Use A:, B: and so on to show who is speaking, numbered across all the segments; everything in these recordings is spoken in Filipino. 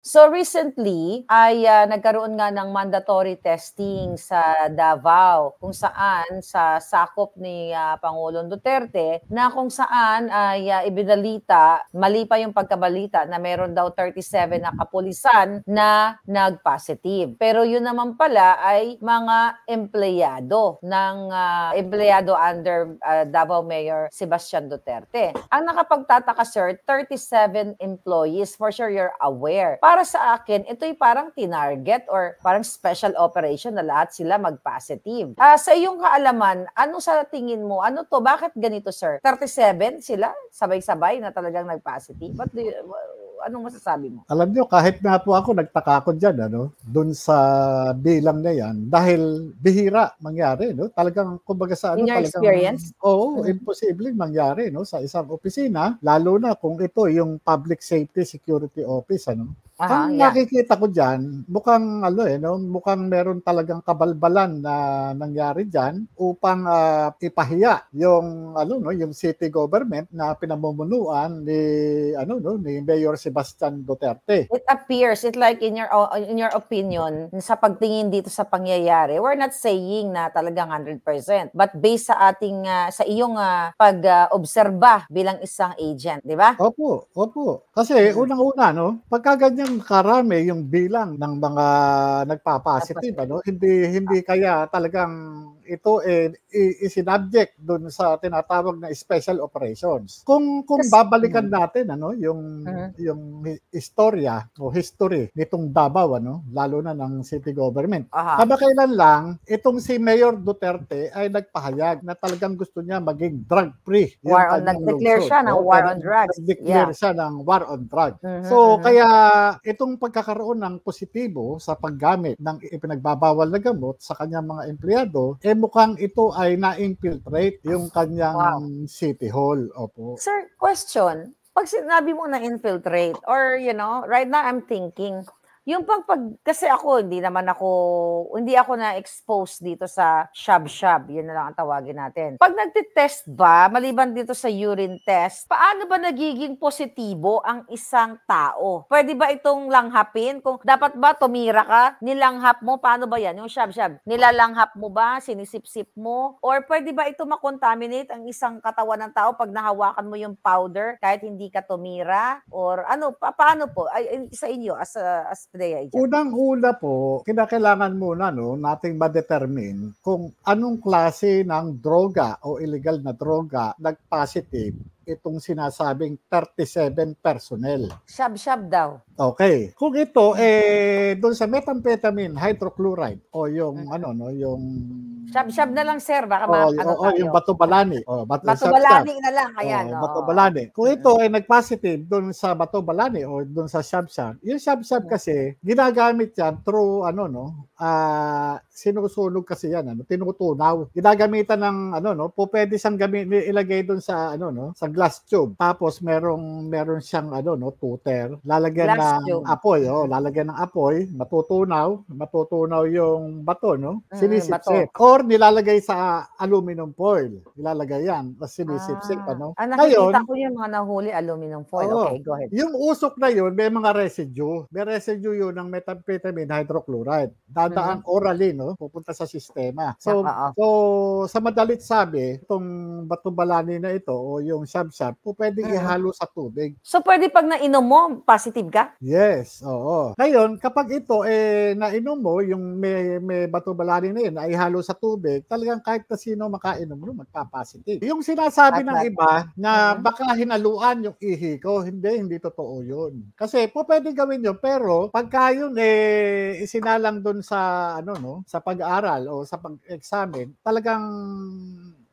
A: So recently ay nagkaroon nga ng mandatory testing sa Davao kung saan sa sakop ni Pangulong Duterte na kung saan ay ibinalita, mali pa yung pagkabalita na meron daw 37 na kapulisan na nag-positive. Pero yun naman pala ay mga empleyado empleyado under Davao Mayor Sebastian Duterte. Ang nakapagtataka sir, 37 employees, for sure you're aware. Para sa akin, ito'y parang tinarget or parang special operation na lahat sila mag-positive. Sa iyong kaalaman, ano sa tingin mo? Ano to? Bakit ganito, sir? 37 sila? Sabay-sabay na talagang nag-positive? Anong masasabi mo?
B: Alam nyo, kahit nga po ako, nagtaka ako dyan, dun sa bilang na yan, dahil bihira mangyari, Talagang, kumbaga sa
A: In your
B: talagang,
A: experience?
B: Oo, imposible mangyari, sa isang opisina, lalo na kung ito yung Public Safety Security Office, Ang nakikita ko dyan, mukhang mukhang meron talagang kabalbalan na nangyari dyan upang ipahiya yung yung city government na pinamumunuan ni Mayor Sebastian Duterte.
A: It appears, like in your opinion, sa pagtingin dito sa pangyayari, we're not saying na talagang 100%, but based sa ating sa iyong pag-obserba bilang isang agent, di ba?
B: Opo. Kasi unang-una, pagka ganyan karami yung bilang ng mga nagpa-positive, hindi kaya talagang ito isinabject doon sa tinatawag na special operations. Kung babalikan natin yung istorya o history nitong Davao, lalo na ng city government. Kamakailan lang itong si Mayor Duterte ay nagpahayag na talagang gusto niya maging drug-free.
A: Nag-declare siya ng war on drugs.
B: Nag-declare siya ng war on drugs. So kaya itong pagkakaroon ng positibo sa paggamit ng ipinagbabawal na gamot sa kanyang mga empleyado, mukhang ito ay na-infiltrate yung kanyang City Hall. Opo.
A: Sir, question. Pag sinabi mo na-infiltrate or, right now I'm thinking, yung kasi hindi ako na-expose dito sa shab-shab, yun na lang ang tawagin natin. Pag nagtitest ba, maliban dito sa urine test, paano ba nagiging positibo ang isang tao? Pwede ba itong langhapin? Kung dapat ba tumira ka, nilanghap mo, paano ba yan? Yung shab-shab, nilalanghap mo ba, sinisip-sip mo? Or pwede ba ito makontaminate ang isang katawan ng tao pag nahawakan mo yung powder kahit hindi ka tumira? Or paano po? Ay, sa inyo, as
B: unang-una po, kinakailangan muna nating ma-determine kung anong klase ng droga o illegal na droga nag-positive itong sinasabing 37 personnel.
A: Shab-shab daw.
B: Okay. Kung ito doon sa methamphetamine hydrochloride o yung yung
A: shab-shab na lang sir, baka
B: yung Batobalani.
A: Batobalani na lang ayan.
B: Batobalani. Kung ito ay nag-positive doon sa Batobalani o doon sa shab-shab, yung shab-shab kasi ginagamit yan through sinusunog kasi yan, tinutunaw. Ginagamitan ng pwede siyang ilagay doon sa sa glass tube. Tapos meron siyang tuter, lalagyan ng apoy, lalagyan ng apoy, matutunaw yung bato, sinisip-sip. Or nilalagay sa aluminum foil. Nilalagay yan, tapos sinisip-sip,
A: nakikita ko yung mga nahuli aluminum foil. Okay, go ahead.
B: Yung usok na yun, may mga residue. May residue yun ng methamphetamine hydrochloride. Dadaan orally, pupunta sa sistema. So sa madalit sabi, itong Batobalani na ito o yung shab-shab, pwedeng ihalo sa tubig.
A: So pwede pag nainom mo, positive ka?
B: Yes, oo. Ngayon, kapag ito nainom mo, yung may Batobalani na yun, na ihalo sa tubig, talagang kahit na sino makainom mo, magpa-positive. Yung sinasabi ng iba na baka hinaluan yung ihi ko, hindi totoo yun. Kasi pwedeng gawin yun, pero pagka yun isinalang dun sa sa pag-aaral o sa pag-examine, talagang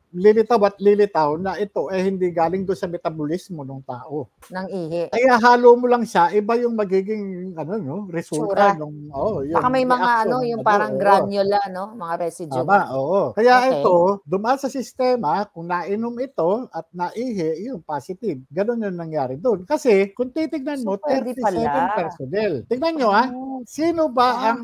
B: lilitaw na ito hindi galing doon sa metabolismo ng tao.
A: Ng ihi.
B: Kaya halo mo lang siya, iba yung magiging resulta ng
A: baka may mga yung parang granula, mga residue.
B: Tama, oo. Kaya ito, dumaan sa sistema, kung nainom ito at naihi, yung positive. Ganon yung nangyari doon. Kasi kung titignan mo, 37 personnel. Tignan nyo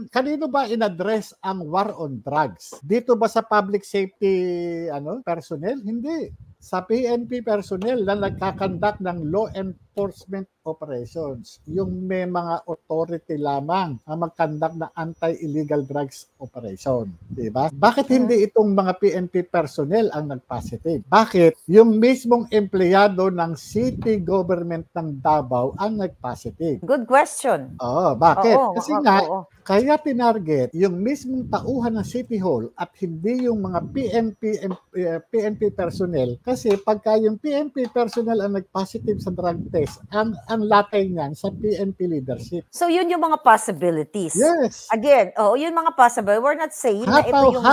B: kanino ba in-address ang war on drugs? Dito ba sa public safety personnel? Hindi. Sa PNP personnel na nagkakandak ng law enforcement operations, yung may mga authority lamang ang mag-conduct ng anti-illegal drugs operation. Diba? Bakit hindi itong mga PNP personnel ang nag-positive? Bakit yung mismong empleyado ng city government ng Davao ang nag-positive?
A: Good question.
B: Oo, bakit?
A: Oo,
B: Kasi nga,
A: oo.
B: kaya tinarget yung mismong tauhan ng City Hall at hindi yung mga PNP personnel. Kasi pagka yung PNP personnel ang nag-positive sa drug test, ang latay niyan sa PNP leadership.
A: So yun yung mga possibilities.
B: Yes.
A: Again, yun mga possible. We're not saying na ito yung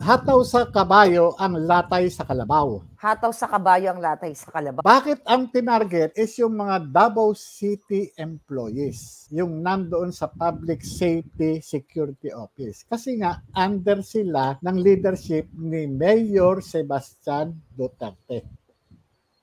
B: hataw sa kabayo ang latay sa kalabaw.
A: Hataw sa kabayo ang latay sa kalabaw.
B: Bakit ang tinarget is yung mga Davao City employees, yung nandoon sa Public Safety Security Office. Kasi nga, under sila ng leadership ni Mayor Sebastian Duterte.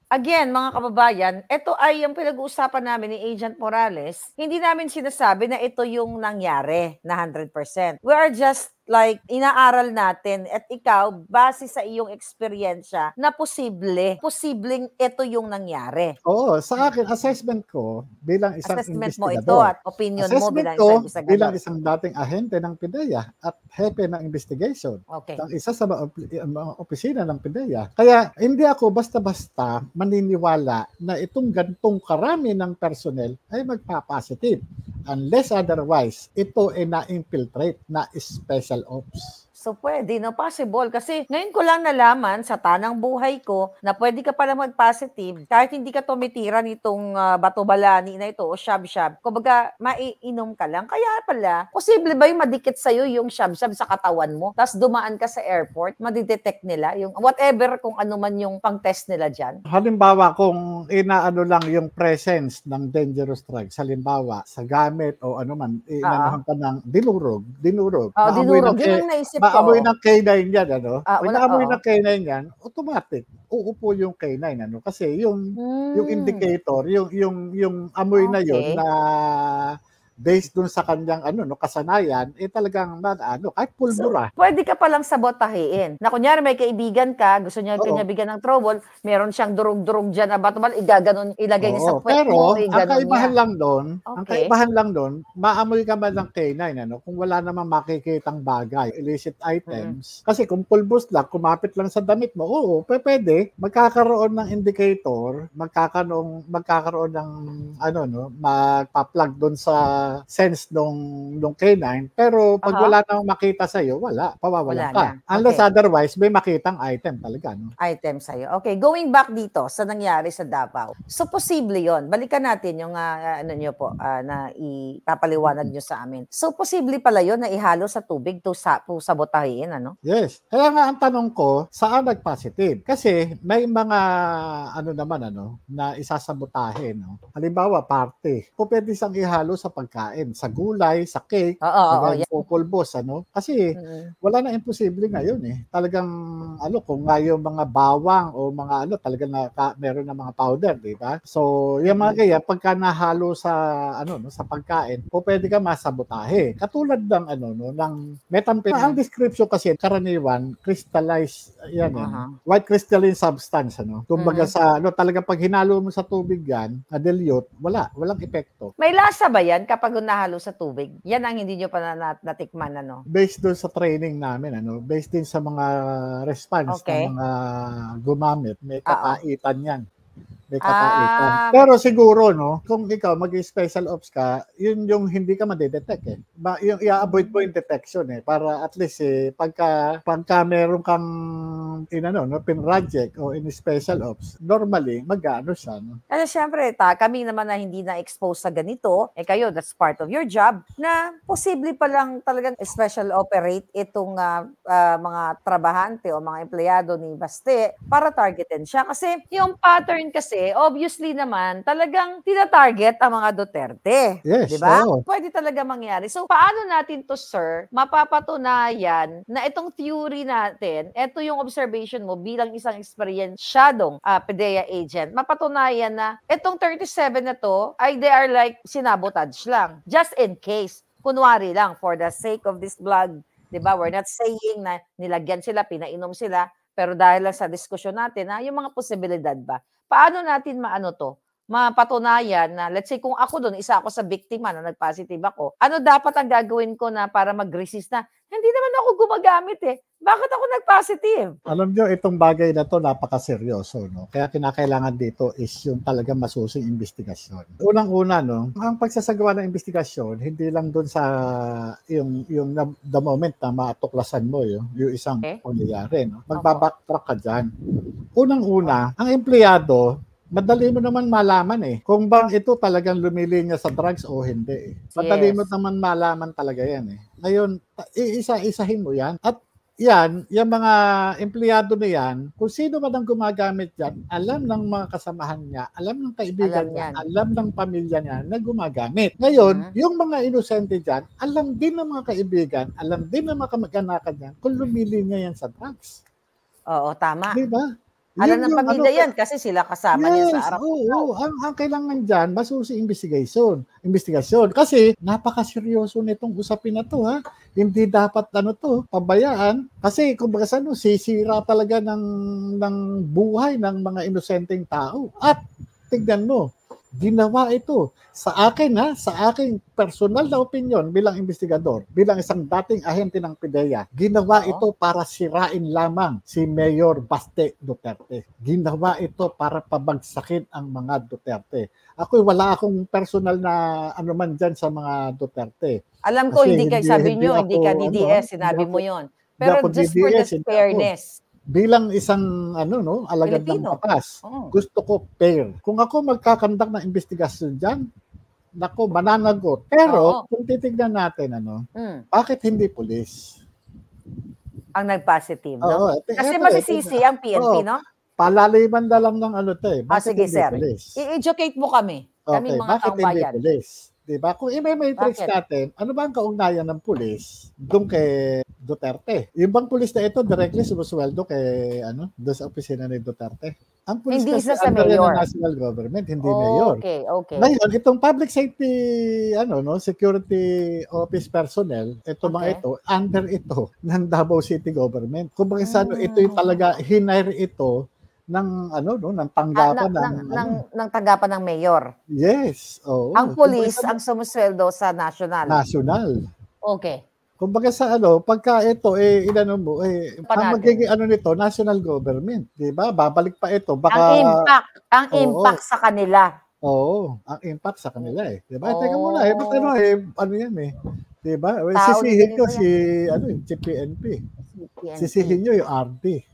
A: Again, mga kababayan, ito ay yung pinag-uusapan namin ni Agent Morales. Hindi namin sinasabi na ito yung nangyari na 100%. We are just like, inaaral natin at ikaw, base sa iyong eksperyensya, na posibleng ito yung nangyari.
B: Oo, sa akin, assessment ko bilang isang
A: Assessment mo
B: investigador.
A: ito at opinion mo bilang isang investigador.
B: Bilang isang dating ahente ng PIDEA at hepe ng investigation.
A: Okay.
B: Ng isa sa mga opisina ng PIDEA. Kaya hindi ako basta-basta maniniwala na itong gantong karami ng personnel ay magpa-positive. Unless otherwise, ito ay na-infiltrate na special ops.
A: So pwede, no? Possible. Kasi ngayon ko lang nalaman sa tanang buhay ko na pwede ka pala mag-positive kahit hindi ka tumitira nitong bato-balani na ito o shab-shab. Kumbaga, maiinom ka lang. Kaya pala, posible ba yung madikit sa'yo yung shab-shab sa katawan mo? Tapos dumaan ka sa airport, madidetect nila yung whatever kung ano man yung pang-test nila dyan.
B: Halimbawa, kung inaano lang yung presence ng dangerous drugs, halimbawa, sa gamit o ano man, inaanohan ka ng dinurog.
A: Dinurog. Yun ang naisip
B: maamoy ng K9 yan, ano? Pag naamoy ng K9 yan, automatic, uupo yung K9, ano? Kasi yung indicator, yung amoy na yun na based dun sa kanyang kasanayan, talagang kahit pulbura.
A: So, pwede ka palang sabotahin. Na kunyari may kaibigan ka, gusto niya bigyan ng trouble, meron siyang durog-durog dyan na bato-bal, ilagay niya sa puwet mo,
B: ang kaibahan lang doon, maamoy ka man ng K9, kung wala namang makikitang bagay, illicit items. Kasi kung pulbos lang, kumapit lang sa damit mo, pwede, magkakaroon ng indicator, magkakaroon ng magpa-plug doon sa sense nung K9, pero pag wala nang makita sa'yo, pawawalan ka. Unless otherwise, may makitang item talaga. No?
A: Item sa'yo. Okay, going back dito sa nangyari sa Davao. So, posible yon. Balikan natin yung na ipapaliwanag nyo sa amin. So, posible pala yon na ihalo sa tubig to sabotahin, ano?
B: Yes. Kaya nga ang tanong ko, saan nag-positive? Kasi may mga na isasabotahin. No? Halimbawa, party. O pwede siyang ihalo sa pagkain, sa gulay, sa cake, pupulbos, Kasi wala na imposible ngayon eh. Talagang kung nga yung mga bawang o mga talagang meron na mga powder, di ba? So, yung mga kaya pagka nahalo sa sa pagkain, pwede ka masabotahe. Katulad ng ng methamphetamine. Ang description kasi karaniwan crystallized white crystalline substance, Kumbaga sa talagang pag hinalo mo sa tubig yan, dilute, walang epekto.
A: May lasa ba yan kapag nahalo sa tubig? Yan ang hindi nyo pa natikman,
B: Based doon sa training namin, based din sa mga response ng mga gumamit, may kakaitan yan. May kakaitan. Pero siguro, kung ikaw mag-special ops ka, yun yung hindi ka madedetect eh. Yung i-avoid mo yung detection eh. Para at least pagka meron kang pinroject o in special ops, normally, mag-ano siya.
A: Kasi syempre, kami naman na hindi na-expose sa ganito, kayo, that's part of your job, na posible palang talagang special operate itong mga trabahante o mga empleyado ni Baste para targetin siya. Kasi yung pattern kasi, obviously naman, talagang tina-target ang mga Duterte.
B: Yes,
A: diba? Pwede talaga mangyari. So, paano natin to, sir, mapapatunayan na itong theory natin, ito yung observation mo bilang isang eksperyensyadong PIDEA agent, mapatunayan na itong 37 na to ay they are like sinabotage lang. Just in case. Kunwari lang, for the sake of this vlog, diba? We're not saying na nilagyan sila, pinainom sila, pero dahil lang sa diskusyon natin, yung mga posibilidad ba? Paano natin maano to? mapatunayan na, let's say kung ako doon, isa ako sa biktima na nag-positive ako, ano dapat ang gagawin ko na para mag-resist na, hindi naman ako gumagamit eh. Bakit ako nag-positive?
B: Alam nyo, itong bagay na to napakaseryoso, no? Kaya kinakailangan dito is yung talagang masusing investigasyon. Unang-una, no, ang pagsasagawa ng investigasyon, hindi lang doon sa yung the moment na matuklasan mo yung isang pangyayari, no? Magbabacktrack ka dyan. Unang-una, ang empleyado, madali mo naman malaman eh. Kung bang ito talagang lumilinya sa drugs o hindi eh. Madali mo naman malaman talaga yan eh. Ngayon, iisa-isahin mo yan. At yan, yung mga empleyado na yan, kung sino man ang gumagamit yan, alam ng mga kasamahan niya, alam ng kaibigan niya, alam ng pamilya niya na gumagamit. Ngayon, yung mga inosente dyan, alam din ng mga kaibigan, alam din ng mga kamag-anakan niya kung lumilinya yan sa drugs.
A: Oo, tama.
B: Diba?
A: Alam ng pamilya yan kasi sila kasama niya sa harap.
B: Oo. Ang kailangan dyan, masusi investigasyon. Kasi napakaseryoso nitong usapin na to, ha? Hindi dapat pabayaan. Kasi kung baka sisira talaga ng buhay ng mga inosenteng tao. At tignan mo, ginawa ito sa akin, sa aking personal na opinion bilang investigador, bilang isang dating ahente ng PIDEA, ginawa ito para sirain lamang si Mayor Baste Duterte. Ginawa ito para pabagsakin ang mga Duterte. Wala akong personal na anuman dyan sa mga Duterte.
A: Alam ko, hindi ka, sabi nyo, hindi ka DDS, sinabi mo yon. Pero just for the fairness,
B: bilang isang alagad ng batas, gusto ko fair. Kung ako magkakandak ng investigasyon dyan, mananagot. Pero kung titignan natin, bakit hindi pulis?
A: Ang nag-positive, no? Kasi masisisi ang PNP, no?
B: Palaliman na lang ng bakit
A: sige,
B: hindi
A: sir.
B: pulis?
A: I-educate mo kami. Kami mga
B: bakit hindi pulis? Diba? Kung i-matrix natin, ano ba ang kaugnayan ng pulis doon kay Duterte? Yung bang pulis na ito directly sumusweldo kay doon sa opisina ni Duterte? Ang pulis
A: hindi
B: kasi
A: sa
B: under
A: mayor.
B: ng national government, hindi mayor.
A: Okay.
B: Ngayon, itong public safety security office personnel, mga ito, under ito ng Davao City government. Kung bakit ito yung talaga hinire ito ng ng tanggapan
A: ng tanggapan ng mayor.
B: Yes.
A: Ang police ang sumusweldo sa national. Okay.
B: Kumbaga sa pagka ito ang magiging nito national government, 'di ba? Babalik pa ito baka
A: ang impact sa kanila.
B: Ang impact sa kanila 'di ba? Teka muna yan 'di ba? Sisihin ko si PNP. Sisihin niyo yung RD.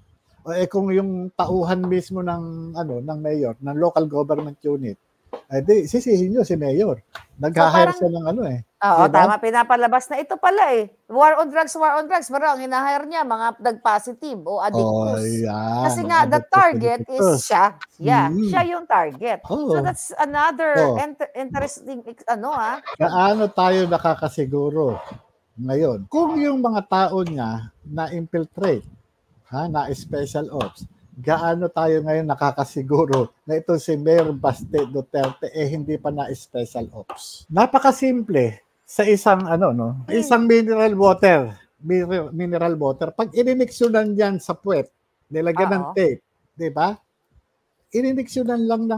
B: Kung yung tauhan mismo ng mayor, ng local government unit, sisihin nyo si mayor. Nag-hire siya ng
A: Oo, diba? Tama, pinapalabas na ito pala war on drugs. Pero ang hinahire niya, mga nag-positive o addictus. Kasi nga, the target is siya. Siya yung target. So that's another interesting,
B: Gaano tayo nakakasiguro ngayon? Kung yung mga tao niya na-infiltrate, na special ops, gaano tayo ngayon nakakasiguro na ito si Mayor Baste Duterte hindi pa na special ops? Napakasimple sa isang isang mineral water. Pag ininiksyonan yan sa puwet, nilagyan ng tape, 'di ba? Ininiksyonan lang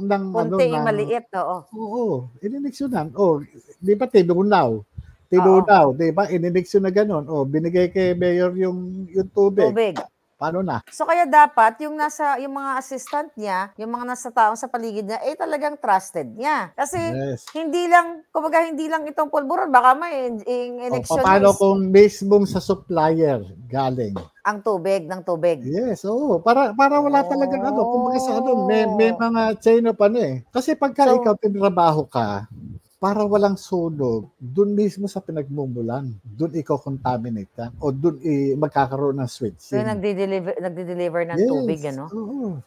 B: ng
A: konti maliit,
B: Oo, ininiksyonan. 'Di ba tinunaw, 'di ba? Ininiksyon na gano'n. Binigay kay mayor yung tubig. Paano na?
A: So kaya dapat yung mga assistant niya, yung mga nasa taong sa paligid niya, talagang trusted niya. Kasi hindi lang itong pulburon, baka may election.
B: Paano kung mismong sa supplier galing?
A: Ang tubig, ng tubig.
B: Yes, para wala talagang kumbaga sa may mga chain of Kasi pagka ikaw tinrabaho ka, para walang sunog, dun mismo sa pinagmumulan, dun i-contaminate ka, o dun magkakaroon ng switching.
A: So nagdi-deliver ng tubig,
B: Oo.